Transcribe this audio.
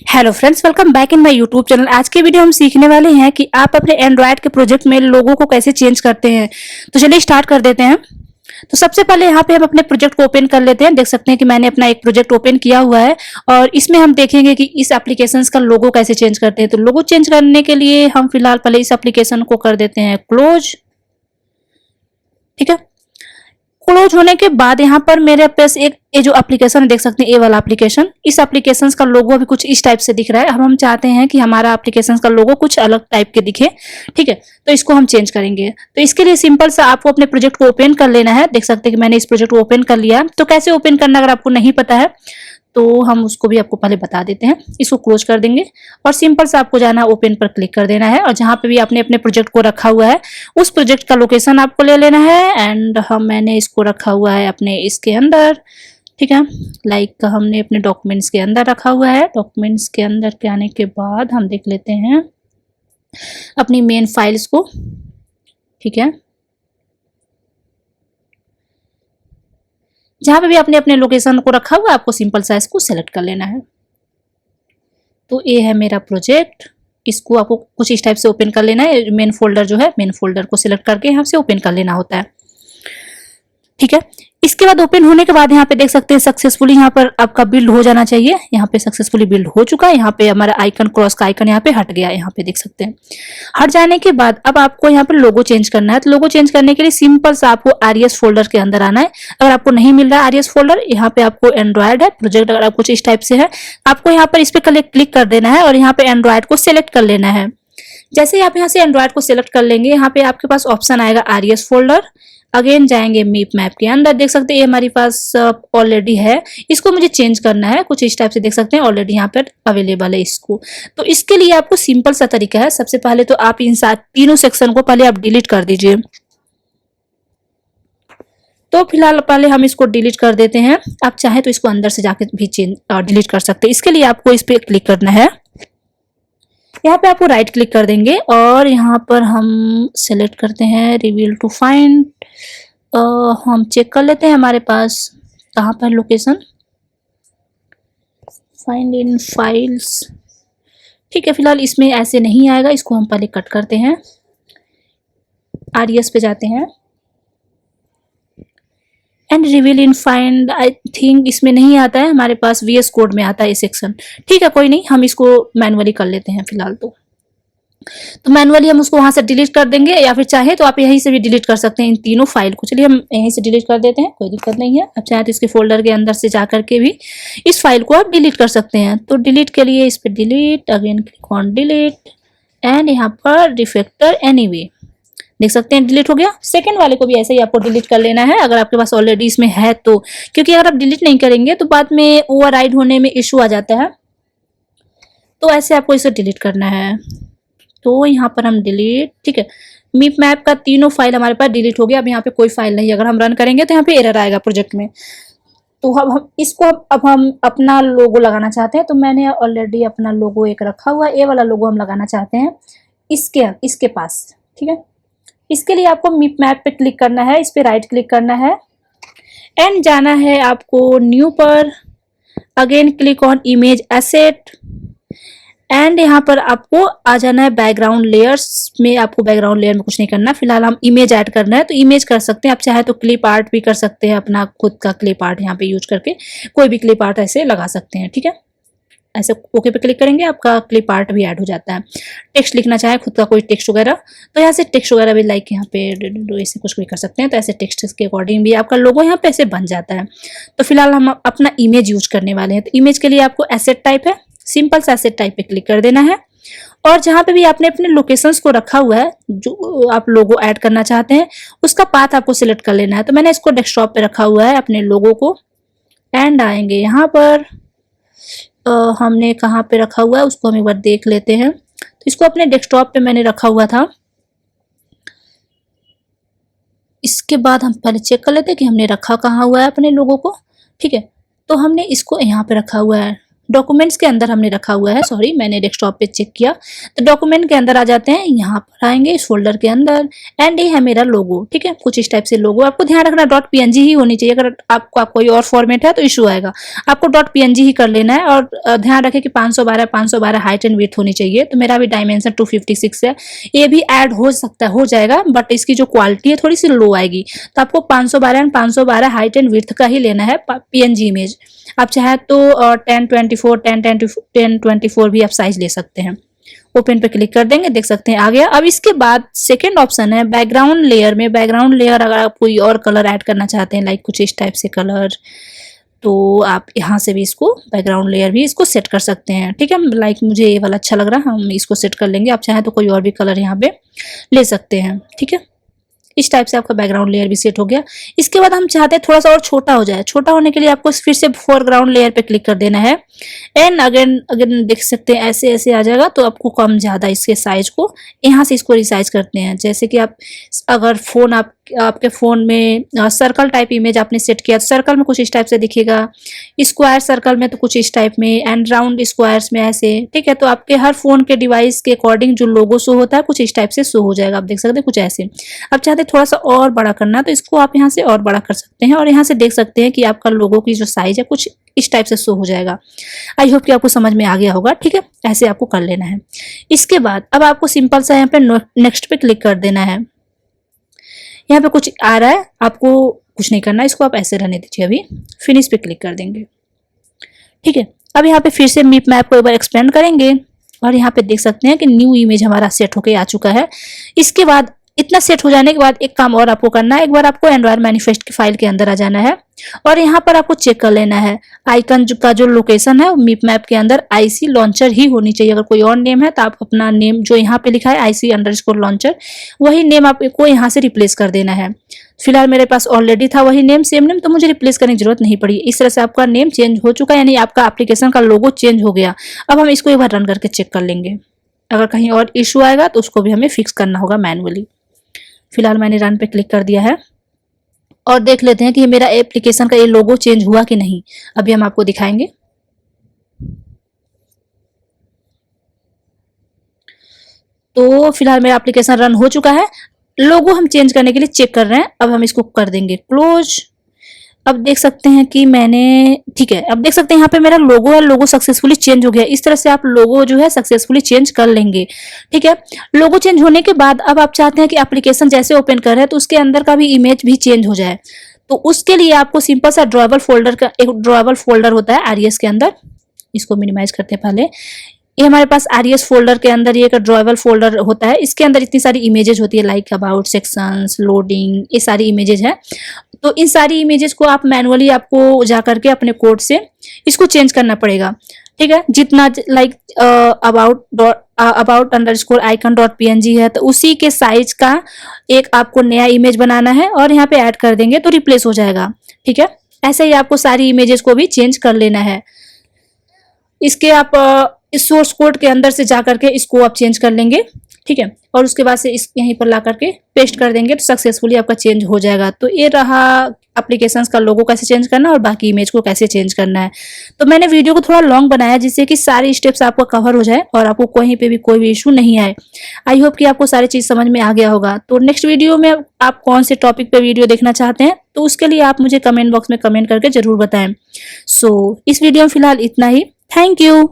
Hello friends, welcome back in my YouTube channel. आज के video हम सीखने वाले हैं कि आप अपने एंड्रॉयड के प्रोजेक्ट में लोगो को कैसे चेंज करते हैं। तो चलिए स्टार्ट कर देते हैं। तो सबसे पहले यहाँ पे हम अपने प्रोजेक्ट को ओपन कर लेते हैं। देख सकते हैं कि मैंने अपना एक प्रोजेक्ट ओपन किया हुआ है और इसमें हम देखेंगे कि इस एप्लीकेशन का लोगो कैसे चेंज करते हैं। तो लोगो चेंज करने के लिए हम फिलहाल पहले इस एप्लीकेशन को कर देते हैं क्लोज। ठीक है, क्लोज होने के बाद यहाँ पर मेरे पास एक ये जो एप्लीकेशन देख सकते हैं, ये वाला एप्लीकेशन, इस एप्लीकेशन का लोगो अभी कुछ इस टाइप से दिख रहा है। अब हम चाहते हैं कि हमारा एप्लीकेशन का लोगो कुछ अलग टाइप के दिखे। ठीक है, तो इसको हम चेंज करेंगे। तो इसके लिए सिंपल सा आपको अपने प्रोजेक्ट को ओपन कर लेना है। देख सकते हैं कि मैंने इस प्रोजेक्ट को ओपन कर लिया। तो कैसे ओपन करना अगर आपको नहीं पता है तो हम उसको भी आपको पहले बता देते हैं। इसको क्लोज कर देंगे और सिंपल से आपको जाना ओपन पर क्लिक कर देना है और जहां पे भी आपने अपने प्रोजेक्ट को रखा हुआ है उस प्रोजेक्ट का लोकेशन आपको ले लेना है। एंड मैंने इसको रखा हुआ है अपने इसके अंदर। ठीक है, लाइक हमने अपने डॉक्यूमेंट्स के अंदर रखा हुआ है। डॉक्यूमेंट्स के अंदर के आने के बाद हम देख लेते हैं अपनी मेन फाइल्स को। ठीक है, जहां पे भी आपने अपने लोकेशन को रखा हुआ है आपको सिंपल सा इसको सेलेक्ट कर लेना है। तो ये है मेरा प्रोजेक्ट। इसको आपको कुछ इस टाइप से ओपन कर लेना है। मेन फोल्डर जो है, मेन फोल्डर को सिलेक्ट करके यहाँ से ओपन कर लेना होता है। ठीक है, इसके बाद ओपन होने के बाद यहाँ पे देख सकते हैं सक्सेसफुली यहाँ पर आपका बिल्ड हो जाना चाहिए। यहाँ पे सक्सेसफुली बिल्ड हो चुका है। यहाँ पे हमारा आइकन, क्रॉस का आइकन यहाँ पे हट गया। यहाँ पे देख सकते हैं हट जाने के बाद अब आपको यहाँ पर लोगो चेंज करना है। तो लोगो चेंज करने के लिए सिंपल सा आपको आरईएस फोल्डर के अंदर आना है। अगर आपको नहीं मिल रहा है आरईएस फोल्डर, यहाँ पे आपको एंड्रॉयड है प्रोजेक्ट, अगर आप कुछ इस टाइप से है आपको यहाँ पर इस पे क्लिक कर देना है और यहाँ पे एंड्रॉयड को सिलेक्ट कर लेना है। जैसे ही आप यहाँ से एंड्रॉयड को सिलेक्ट कर लेंगे यहाँ पे आपके पास ऑप्शन आएगा आरईएस फोल्डर। अगेन जाएंगे मीप मैप के अंदर। देख सकते हैं ये हमारे पास ऑलरेडी है। इसको मुझे चेंज करना है कुछ इस टाइप से। देख सकते हैं ऑलरेडी यहाँ पर अवेलेबल है इसको। तो इसके लिए आपको सिंपल सा तरीका है। सबसे पहले तो आप इन तीनों सेक्शन को पहले आप डिलीट कर दीजिए। तो फिलहाल पहले हम इसको डिलीट कर देते हैं। आप चाहे तो इसको अंदर से जाके भी डिलीट कर सकते हैं। इसके लिए आपको इस पर क्लिक करना है। यहाँ पे आपको राइट क्लिक कर देंगे और यहाँ पर हम सेलेक्ट करते हैं रिवील टू फाइंड। हम चेक कर लेते हैं हमारे पास कहाँ पर लोकेशन, फाइंड इन फाइल्स। ठीक है, फिलहाल इसमें ऐसे नहीं आएगा। इसको हम पहले कट करते हैं। आरईएस पे जाते हैं and reveal in find. I think इसमें नहीं आता है, हमारे पास वीएस कोड में आता है ये सेक्शन। ठीक है, कोई नहीं, हम इसको मैनुअली कर लेते हैं फिलहाल। तो मैनुअली हम उसको वहां से डिलीट कर देंगे या फिर चाहे तो आप यहीं से भी डिलीट कर सकते हैं इन तीनों फाइल को। चलिए हम यहीं से डिलीट कर देते हैं, कोई दिक्कत नहीं है। अब चाहे तो इसके फोल्डर के अंदर से जा करके भी इस फाइल को आप डिलीट कर सकते हैं। तो डिलीट के लिए इस पर delete, again click on delete and यहाँ पर रिफैक्टर एनीवे। देख सकते हैं डिलीट हो गया। सेकंड वाले को भी ऐसे ही आपको डिलीट कर लेना है अगर आपके पास ऑलरेडी इसमें है तो, क्योंकि अगर आप डिलीट नहीं करेंगे तो बाद में ओवरराइड होने में इश्यू आ जाता है। तो ऐसे आपको इसे डिलीट करना है। तो यहाँ पर हम डिलीट, ठीक है, मीप मैप का तीनों फाइल हमारे पास डिलीट हो गया। अब यहाँ पे कोई फाइल नहीं। अगर हम रन करेंगे तो यहाँ पे एरर आएगा प्रोजेक्ट में। तो हम इसको अब हम अपना लोगो लगाना चाहते हैं। तो मैंने ऑलरेडी अपना लोगो एक रखा हुआ है। ये वाला लोगो हम लगाना चाहते हैं इसके पास। ठीक है, इसके लिए आपको मीप मैप पे क्लिक करना है, इस पे राइट क्लिक करना है एंड जाना है आपको न्यू पर। Again click on image asset and यहाँ पर आपको आ जाना है बैकग्राउंड लेयर्स में। आपको बैकग्राउंड लेयर में कुछ नहीं करना, फिलहाल हम इमेज ऐड करना है। तो इमेज कर सकते हैं, आप चाहे तो क्लिप आर्ट भी कर सकते हैं। अपना खुद का क्लिप आर्ट यहाँ पे यूज करके कोई भी क्लिप आर्ट ऐसे लगा सकते हैं। ठीक है, ऐसे ओके पे क्लिक करेंगे, आपका क्लिप आर्ट भी ऐड हो जाता है। टेक्स्ट लिखना चाहे खुद का कोई टेक्स्ट वगैरह, तो यहाँ से टेक्स्ट वगैरह भी लाइक यहाँ पे ऐसे कुछ भी कर सकते हैं। तो ऐसे टेक्स्ट के अकॉर्डिंग भी आपका लोगो यहाँ पे ऐसे बन जाता है। तो फिलहाल हम अपना इमेज यूज करने वाले हैं। तो इमेज के लिए आपको एसेट टाइप है, सिंपल सा एसेट टाइप पे क्लिक कर देना है और जहां पे भी आपने अपने लोकेशंस को रखा हुआ है जो आप लोगो ऐड करना चाहते हैं उसका पाथ आपको सिलेक्ट कर लेना है। तो मैंने इसको डेस्कटॉप पे रखा हुआ है अपने लोगो को एंड आएंगे यहाँ पर। हमने कहाँ पे रखा हुआ है उसको हम एक बार देख लेते हैं। तो इसको अपने डेस्कटॉप पे मैंने रखा हुआ था। इसके बाद हम पहले चेक कर लेते हैं कि हमने रखा कहाँ हुआ है अपने लोगो को। ठीक है, तो हमने इसको यहाँ पे रखा हुआ है डॉक्यूमेंट्स के अंदर हमने रखा हुआ है, सॉरी मैंने डेस्कटॉप पे चेक किया, तो डॉक्यूमेंट के अंदर आ जाते हैं, यहाँ पर आएंगे इस फोल्डर के अंदर एंड ये है मेरा लोगो। ठीक है, कुछ इस टाइप से लोगो, आपको ध्यान रखना .png ही होनी चाहिए, अगर आपका कोई और फॉर्मेट है तो इशू आएगा, आपको .png ही कर लेना है। और ध्यान रखें कि 512 हाइट एंड विड्थ होनी चाहिए, तो मेरा भी डायमेंशन 256 है, ये भी ऐड हो सकता है, हो जाएगा, बट इसकी जो क्वालिटी है थोड़ी सी लो आएगी, तो आपको 512 एंड 512 हाइट एंड विड्थ का ही लेना है PNG इमेज। आप चाहे तो 1024 भी आप साइज ले सकते हैं। ओपन पे क्लिक कर देंगे, देख सकते हैं आ गया। अब इसके बाद सेकेंड ऑप्शन है बैकग्राउंड लेयर में। बैकग्राउंड लेयर अगर आप कोई और कलर ऐड करना चाहते हैं, लाइक कुछ इस टाइप से कलर, तो आप यहाँ से भी इसको बैकग्राउंड लेयर भी इसको सेट कर सकते हैं। ठीक है, लाइक मुझे ये वाला अच्छा लग रहा है, हम इसको सेट कर लेंगे। आप चाहें तो कोई और भी कलर यहाँ पे ले सकते हैं। ठीक है, इस टाइप से आपका बैकग्राउंड लेयर भी सेट हो गया। इसके बाद हम चाहते हैं थोड़ा सा और छोटा हो जाए, छोटा होने के लिए आपको फिर से फोरग्राउंड लेयर पे क्लिक कर देना है एंड अगेन देख सकते हैं ऐसे ऐसे आ जाएगा। तो आपको कम ज्यादा इसके साइज को यहाँ से इसको रिसाइज करते हैं। जैसे कि आप अगर फोन आपके फोन में सर्कल टाइप इमेज आपने सेट किया, सर्कल में कुछ इस टाइप से दिखेगा, स्क्वायर सर्कल में तो कुछ इस टाइप में, एंड राउंड स्क्वायर्स में ऐसे। ठीक है, तो आपके हर फोन के डिवाइस के अकॉर्डिंग जो लोगो शो होता है कुछ इस टाइप से शो हो जाएगा। आप देख सकते हैं कुछ ऐसे। आप चाहते हैं थोड़ा सा और बड़ा करना, तो इसको आप यहाँ से और बड़ा कर सकते हैं और यहाँ से देख सकते हैं कि आपका लोगो की जो साइज है कुछ इस टाइप से शो हो जाएगा। आई होप कि आपको समझ में आ गया होगा। ठीक है, ऐसे आपको कर लेना है। इसके बाद अब आपको सिंपल सा यहाँ पे नेक्स्ट पे क्लिक कर देना है। यहाँ पे कुछ आ रहा है, आपको कुछ नहीं करना, इसको आप ऐसे रहने दीजिए। अभी फिनिश पे क्लिक कर देंगे। ठीक है, अब यहाँ पे फिर से मीप मैप को एक बार एक्सपेंड करेंगे और यहाँ पे देख सकते हैं कि न्यू इमेज हमारा सेट होके आ चुका है। इसके बाद इतना सेट हो जाने के बाद एक काम और आपको करना है, एक बार आपको एंड्रॉयड मैनिफेस्ट की फाइल के अंदर आ जाना है और यहाँ पर आपको चेक कर लेना है आइकन का जो लोकेशन है मीप मैप के अंदर IC लॉन्चर ही होनी चाहिए। अगर कोई और नेम है तो आप अपना नेम जो यहाँ पे लिखा है IC_लॉन्चर वही नेम आपको यहाँ से रिप्लेस कर देना है। फिलहाल मेरे पास ऑलरेडी था वही नेम, सेम नेम, तो मुझे रिप्लेस करने की जरूरत नहीं पड़ी। इस तरह से आपका नेम चेंज हो चुका है, यानी आपका एप्लीकेशन का लोगो चेंज हो गया। अब हम इसको एक बार रन करके चेक कर लेंगे, अगर कहीं और इशू आएगा तो उसको भी हमें फिक्स करना होगा मैनुअली। फिलहाल मैंने रन पे क्लिक कर दिया है और देख लेते हैं कि मेरा एप्लीकेशन का ये लोगो चेंज हुआ कि नहीं। अभी हम आपको दिखाएंगे। तो फिलहाल मेरा एप्लीकेशन रन हो चुका है। लोगो हम चेंज करने के लिए चेक कर रहे हैं। अब हम इसको कर देंगे क्लोज। अब देख सकते हैं कि मैंने, ठीक है, अब देख सकते हैं यहाँ पे मेरा लोगो है, लोगो सक्सेसफुली चेंज हो गया। इस तरह से आप लोगो जो है सक्सेसफुली चेंज कर लेंगे। ठीक है, लोगो चेंज होने के बाद अब आप चाहते हैं कि एप्लीकेशन जैसे ओपन कर रहे हैं तो उसके अंदर का भी इमेज भी चेंज हो जाए। तो उसके लिए आपको सिंपल सा ड्रॉएबल फोल्डर का एक ड्रॉएबल फोल्डर होता है RES के अंदर। इसको मिनिमाइज करते हैं पहले। ये हमारे पास RES फोल्डर के अंदर ये एक ड्रॉएबल फोल्डर होता है। इसके अंदर इतनी सारी इमेजेस होती है, लाइक अबाउट, सेक्शंस, लोडिंग, ये सारी इमेजेस है। तो इन सारी इमेजेस को आप मैनुअली आपको जा करके अपने कोड से इसको चेंज करना पड़ेगा। ठीक है, जितना लाइक about_icon.png है तो उसी के साइज का एक आपको नया इमेज बनाना है और यहाँ पे ऐड कर देंगे तो रिप्लेस हो जाएगा। ठीक है, ऐसे ही आपको सारी इमेजेस को भी चेंज कर लेना है। इसके आप इस सोर्स कोड के अंदर से जा करके इसको आप चेंज कर लेंगे। ठीक है, और उसके बाद से इस यहीं पर ला करके पेस्ट कर देंगे तो सक्सेसफुली आपका चेंज हो जाएगा। तो ये रहा एप्लीकेशंस का लोगो कैसे चेंज करना और बाकी इमेज को कैसे चेंज करना है। तो मैंने वीडियो को थोड़ा लॉन्ग बनाया जिससे कि सारी स्टेप्स आपको कवर हो जाए और आपको कहीं पे भी कोई भी इशू नहीं आए। आई होप कि आपको सारी चीज समझ में आ गया होगा। तो नेक्स्ट वीडियो में आप कौन से टॉपिक पे वीडियो देखना चाहते हैं तो उसके लिए आप मुझे कमेंट बॉक्स में कमेंट करके जरूर बताएं। सो इस वीडियो में फिलहाल इतना ही। Thank you.